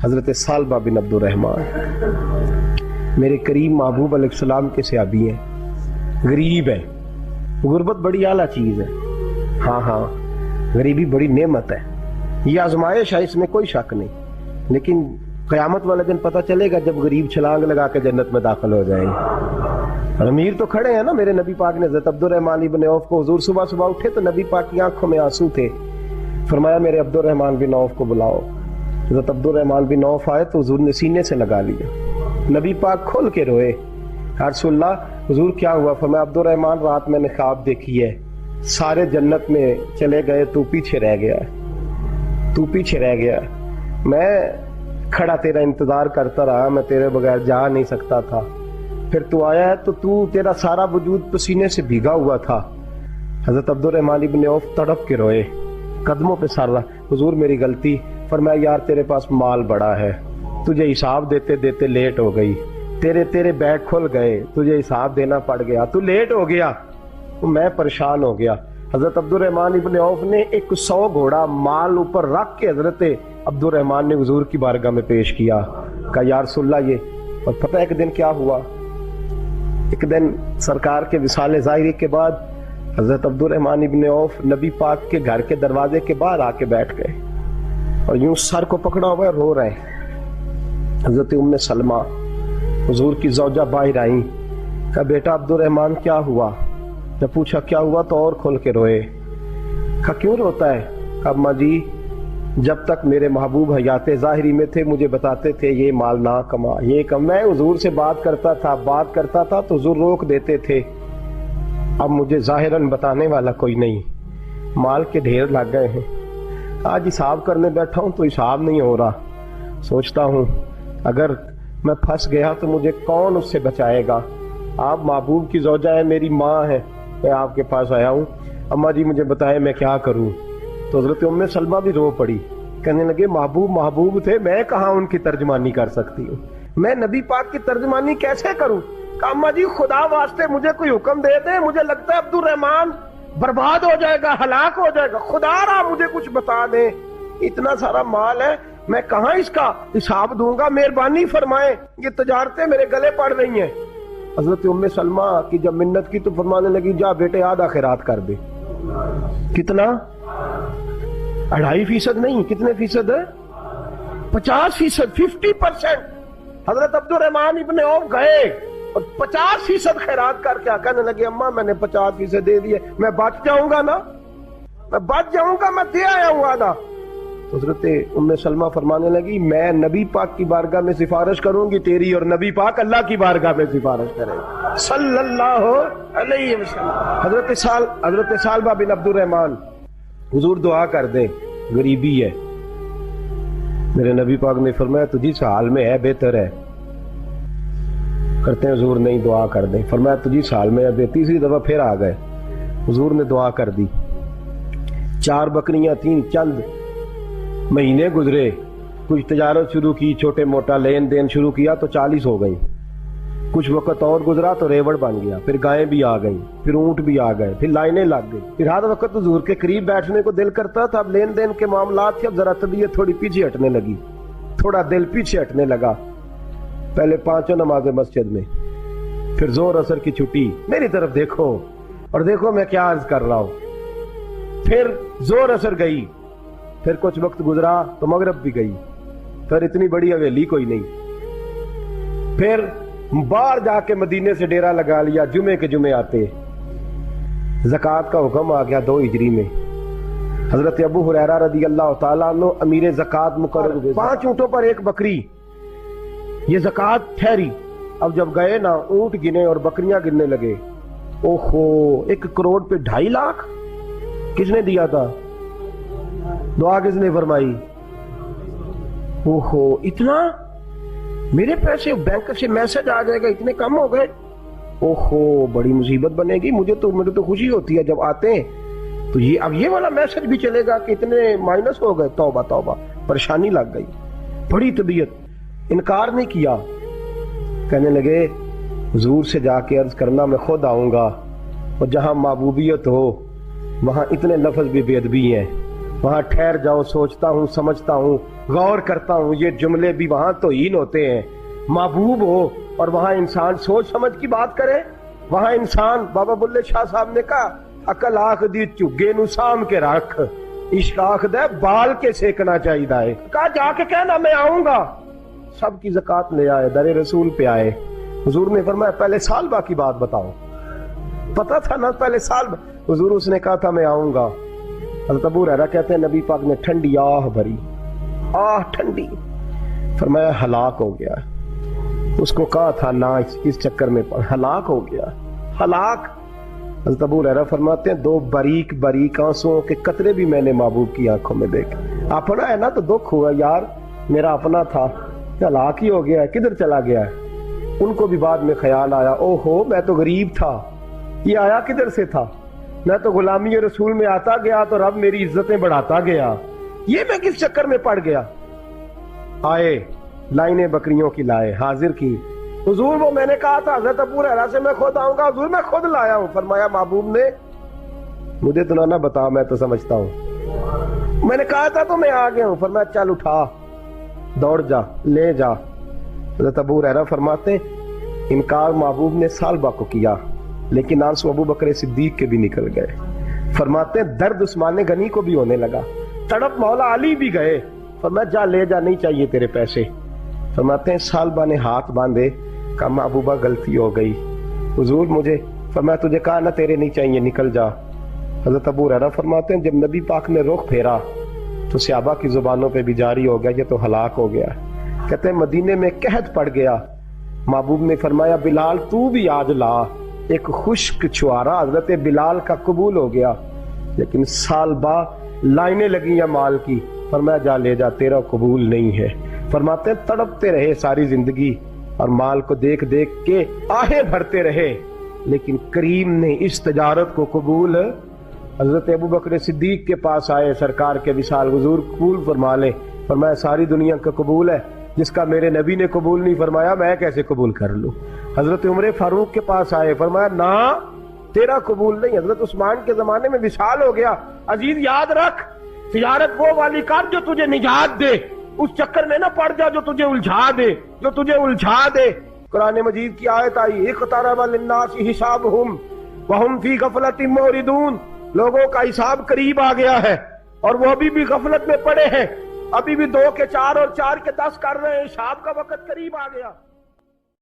حضرت سالبہ بن عبد الرحمن میرے کریم محبوب علیہ السلام کے صحابی ہیں، غریب ہیں. غربت بڑی اعلیٰ چیز ہے، ہاں غریبی بڑی نعمت ہے، یہ آزمائش ہے، اس میں کوئی شک نہیں. لیکن قیامت والے دن پتہ چلے گا جب غریب چھلانگ لگا کے جنت میں داخل ہو جائیں گے. امیر تو کھڑے ہیں نا. میرے نبی پاک نے حضرت عبد الرحمن بن عوف کو، حضور صبح صبح اٹھے تو نبی پاک کی آنکھوں میں آنسو تھے. فرمایا میرے عبد الرحمن بن عوف کو بلاؤ. حضرت عبد الرحمن بن عوف آئے تو حضور نے سینے سے لگا لیا. نبی پاک کھول کے روئے. یا رسول اللہ، حضور کیا ہوا؟ فرمایا عبد الرحمن رات میں نے خواب دیکھی ہے، سارے جنت میں چلے گئے، تو پیچھے رہ گیا، تو پیچھے رہ گیا. میں کھڑا تیرا انتظار کرتا رہا، میں تیرے بغیر جا نہیں سکتا تھا. پھر تو آیا ہے تو تیرا سارا وجود پسینے سے بھیگا ہوا تھا. حضرت عبد الرحمن بن عوف تڑپ کے روئے، قدموں پہ سر رہا. حضور میری غلطی. فرمایا یار تیرے پاس مال بڑا ہے، تجھے حساب دیتے دیتے لیٹ ہو گئی، تیرے بیگ کھل گئے، تجھے حساب دینا پڑ گیا، تو لیٹ ہو گیا، میں پریشان ہو گیا. حضرت عبد الرحمن ابن عوف نے 100 گھوڑا مال اوپر رکھ کے حضرت عبد الرحمن نے حضور کی بارگاہ میں پیش کیا. کہا یا رسول اللہ یہ. اور پتہ ایک دن کیا ہوا؟ ایک دن سرکار کے وصال ظاہری کے بعد حضرت عبد الرحمن ابن عوف نبی پاک کے گھر کے دروازے کے باہر آ کے بیٹھ گئے اور یوں سر کو پکڑا ہوا رو رہے ہیں. حضرت ام سلمہ حضور کی زوجہ باہر آئیں. کہا بیٹا عبد الرحمن کیا ہوا؟ جب پوچھا کیا ہوا تو اور کھول کے روئے. کہا کیوں روتا ہے؟ کہا اماں جی جب تک میرے محبوب حیات ظاہری میں تھے مجھے بتاتے تھے یہ مال نہ کما، یہ کم. میں حضور سے بات کرتا تھا تو حضور روک دیتے تھے. اب مجھے ظاہراً بتانے والا کوئی نہیں، مال کے ڈھیر لگ گئے ہیں. آج حساب کرنے بیٹھا ہوں تو حساب نہیں ہو رہا. سوچتا ہوں اگر میں پھنس گیا تو مجھے کون اس سے بچائے گا؟ آپ محبوب کی زوجہ ہے، میری ماں ہے، میں آپ کے پاس آیا ہوں. اماں جی مجھے بتائیں میں کیا کروں؟ تو حضرت ام سلمہ بھی رو پڑی، کہنے لگے محبوب تھے، میں کہاں ان کی ترجمانی کر سکتی ہوں، میں نبی پاک کی ترجمانی کیسے کروں؟ کہ اماں جی خدا واسطے مجھے کوئی حکم دے دیں، مجھے لگتا ہے عبد الرحمن برباد ہو جائے گا، ہلاک ہو جائے گا، خدا را مجھے کچھ بتا دیں. اتنا سارا مال ہے، میں کہاں اس کا حساب دوں گا؟ مہربانی فرمائیں، یہ تجارتیں میرے گلے پڑ رہی ہیں. حضرت ام سلمہ کی جب منت کی تو فرمانے لگی جا بیٹے آدھا خیرات کر دے. کتنا؟ 2.5% نہیں، کتنے فیصد ہے؟ 50%، 50%. حضرت عبد الرحمن ابن عوف گئے اور 50% خیرات کر کے کہنے لگے اماں میں نے 50% دے دیے، میں بچ جاؤں گا نا، میں بچ جاؤں گا، میں دے آیا ہوں آدھا. حضرت ام سلمہ فرمانے لگی میں نبی پاک کی بارگاہ میں سفارش کروں گی تیری، اور نبی پاک اللہ کی بارگاہ میں سفارش کرے صلی اللہ علیہ وسلم. حضرت سالبہ بن عبد الرحمن حضور دعا کر دیں، غریبی ہے. میرے نبی پاک نے فرمایا تجھی اس حال میں ہے بہتر ہے. کرتے ہیں حضور نہیں دعا کر دیں. فرمایا تجھی اس حال میں ہے. تیسری دفعہ پھر آ گئے، حضور نے دعا کر دی. 4 بکریاں تھیں، چند مہینے گزرے، کچھ تجارت شروع کی، چھوٹے موٹا لین دین شروع کیا تو 40 ہو گئی. کچھ وقت اور گزرا تو ریوڑ بن گیا، پھر گائیں بھی آ گئیں، پھر اونٹ بھی آ گئے، پھر لائنیں لگ گئی. پھر ہر وقت حضور کے قریب بیٹھنے کو دل کرتا تھا. اب لین دین کے معاملات تھے، اب ذرا طبیعت تھوڑی پیچھے ہٹنے لگی، تھوڑا دل پیچھے ہٹنے لگا. پہلے 5 نمازیں مسجد میں، پھر زور اثر کی چھٹی. میری طرف دیکھو اور دیکھو میں کیا عرض کر رہا ہوں. پھر زور اثر گئی، پھر کچھ وقت گزرا تو مغرب بھی گئی، پھر اتنی بڑی حویلی کوئی نہیں. پھر باہر جا کے مدینے سے ڈیرا لگا لیا، جمعے کے جمعے آتے. زکوٰۃ کا حکم آ گیا 2 ہجری میں. حضرت ابو ہریرہ رضی اللہ تعالیٰ عنہ امیر زکوٰۃ مقرر ہوئے. 5 اونٹوں پر 1 بکری، یہ زکوٰۃ ٹھہری. اب جب گئے نا اونٹ گنے اور بکریاں گننے لگے، اوہو 1 کروڑ پہ 2.5 لاکھ کس نے دیا تھا؟ دعا کس نے فرمائی؟ اوہو اتنا، میرے پیسے بینک سے میسج آ جائے گا اتنے کم ہو گئے. اوہو بڑی مصیبت بنے گی. مجھے تو خوشی ہوتی ہے جب آتے ہیں تو اب یہ والا میسج بھی چلے گا کہ اتنے مائنس ہو گئے. توبہ توبہ، پریشانی لگ گئی. بڑی طبیعت، انکار نہیں کیا. کہنے لگے حضور سے جا کے عرض کرنا میں خود آؤں گا، اور جہاں محبوبیت ہو وہاں اتنے لفظ بھی بے ادبی ہیں. وہاں ٹھہر جاؤ، سوچتا ہوں، سمجھتا ہوں، غور کرتا ہوں، یہ جملے بھی وہاں توہین ہوتے ہیں۔ محبوب ہو اور وہاں انسان سوچ سمجھ کی بات کرے، وہاں انسان، بابا بلے شاہ صاحب نے کہا عقل آخ دی چگے نو سام کے رکھ، عشق آخ دے بال کے سیکنا چاہیے۔ کہا جا کے کہنا میں آؤں گا۔ سب کی زکوٰۃ لے آئے، در رسول پہ آئے، حضور نے فرمایا پہلے سال با کی بات بتاؤ، پتا تھا نا پہلے سال با۔ حضور اس نے کہا تھا میں آؤں گا۔ حضرت ابو ہریرہ کہتے ہیں نبی پاک نے ٹھنڈی آہ بھری، آہ ٹھنڈی، فرمایا ہلاک ہو گیا۔ اس کو کہا تھا نہ اس چکر میں ہلاک ہو گیا، ہلاک۔ حضرت ابو ہریرہ فرماتے ہیں دو باریک باریک آنسوؤں کے قطرے بھی میں نے محبوب کی آنکھوں میں دیکھے۔ اپنا ہے نا تو دکھ ہوا، یار میرا اپنا تھا، ہلاک ہی ہو گیا ہے، کدھر چلا گیا ہے۔ ان کو بھی بعد میں خیال آیا، او ہو میں تو غریب تھا، یہ آیا کدھر سے تھا، میں تو غلامی رسول میں آتا گیا تو رب میری عزتیں بڑھاتا گیا، یہ میں کس چکر میں پڑ گیا۔ آئے لائنیں بکریوں کی لائے، حاضر کی، حضور وہ میں نے کہا تھا حضرت ابو ہریرہ سے میں خود آؤں گا، حضور میں خود لایا ہوں۔ فرمایا محبوب نے مجھے تو نہ بتا، میں تو سمجھتا ہوں، میں نے کہا تھا تو میں آ گیا ہوں۔ فرمایا چل اٹھا، دوڑ جا، لے جا۔ حضرت ابو ہریرہ فرماتے ہیں انکار محبوب نے سالبہ کو کیا، لیکن آنسو ابو بکر صدیق کے بھی نکل گئے۔ فرماتے ہیں درد عثمان غنی کو بھی ہونے لگا، تڑپ مولا علی بھی گئے۔ فرمایا جا لے جا، نہیں چاہیے تیرے پیسے۔ فرماتے ہیں سالبہ نے ہاتھ باندھے، کہا محبوبہ غلطی ہو گئی، حضور مجھے، فرمایا تجھے کہا نہ تیرے نہیں چاہیے، نکل جا۔ حضرت ابو ہریرہ فرماتے ہیں جب نبی پاک نے رخ پھیرا تو صحابہ کی زبانوں پہ بھی جاری ہو گیا یہ تو ہلاک ہو گیا۔ کہتے ہیں مدینے میں قحط پڑ گیا، محبوب نے فرمایا بلال تو بھی آج لا، ایک خشک چھوارا حضرت بلال کا قبول ہو گیا، لیکن سال بعد لائنیں لگی یا مال کی، فرمایا جا لے جا تیرا قبول نہیں ہے۔ فرماتے ہیں تڑپتے رہے ساری زندگی اور مال کو دیکھ دیکھ کے آہیں بھرتے رہے، لیکن کریم نے اس تجارت کو قبول۔ حضرت ابو بکر صدیق کے پاس آئے، سرکار کے وصال، حضور قبول فرما لے۔ فرمایا ساری دنیا کا قبول ہے، جس کا میرے نبی نے قبول نہیں فرمایا میں کیسے قبول کر لوں۔ حضرت عمر فاروق کے پاس آئے، فرمایا نہ تیرا قبول نہیں۔ حضرت عثمان کے زمانے میں وصال ہو گیا۔ عزیز یاد رکھ، تجارت وہ والی کر جو تجھے نجات دے، اس چکر میں نہ پڑ جا جو تجھے الجھا دے۔ قرآن مجید کی آیت آئی اقترب للناس حسابہم وہم فی غفلۃ معرضون، لوگوں کا حساب قریب آ گیا ہے اور وہ ابھی بھی غفلت میں پڑے ہیں، ابھی بھی 2 کے 4 اور 4 کے 10 کر رہے ہیں، حساب کا وقت قریب آ گیا۔